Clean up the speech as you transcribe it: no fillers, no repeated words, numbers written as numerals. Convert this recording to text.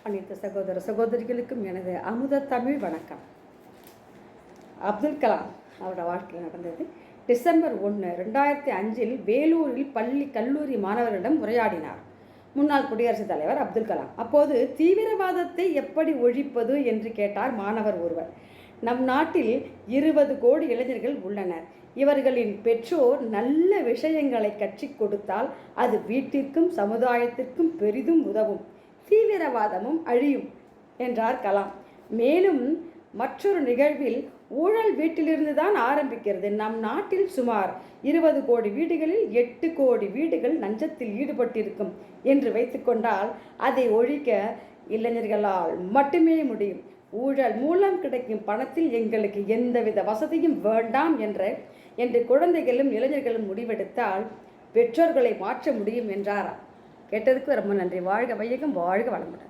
அனைத்து சகோதர சகோதரிகளுக்கும் எனது அமுத தமிழ் வணக்கம். அப்துல் கலாம் அவரோட வாழ்க்கையில் நடந்தது. டிசம்பர் 1, 2005 வேலூரில் பள்ளி கல்லூரி மாணவர்களிடம் உரையாடினார் முன்னாள் குடியரசுத் தலைவர் அப்துல் கலாம். அப்போது தீவிரவாதத்தை எப்படி ஒழிப்பது என்று கேட்டார் மாணவர் ஒருவர். நம் நாட்டில் 20 கோடி இளைஞர்கள் உள்ளனர். இவர்களின் பெற்றோர் நல்ல விஷயங்களை கற்றுக் கொடுத்தால் அது வீட்டிற்கும் சமுதாயத்திற்கும் பெரிதும் உதவும், தீவிரவாதமும் அழியும் என்றார் கலாம். மேலும் மற்றொரு நிகழ்வில், ஊழல் வீட்டிலிருந்து தான் ஆரம்பிக்கிறது. நம் நாட்டில் சுமார் 20 கோடி வீடுகளில் 8 கோடி வீடுகள் லஞ்சத்தில் ஈடுபட்டிருக்கும் என்று வைத்துக்கொண்டால் அதை ஒழிக்க இளைஞர்களால் மட்டுமே முடியும். ஊழல் மூலம் கிடைக்கும் பணத்தில் எங்களுக்கு எந்தவித வசதியும் வேண்டாம் என்று குழந்தைகளும் இளைஞர்களும் முடிவெடுத்தால் பெற்றோர்களை மாற்ற முடியும் என்றார். கேட்டதுக்கு ரொம்ப நன்றி. வாழ்க வையகம், வாழ்க வளமுடன்.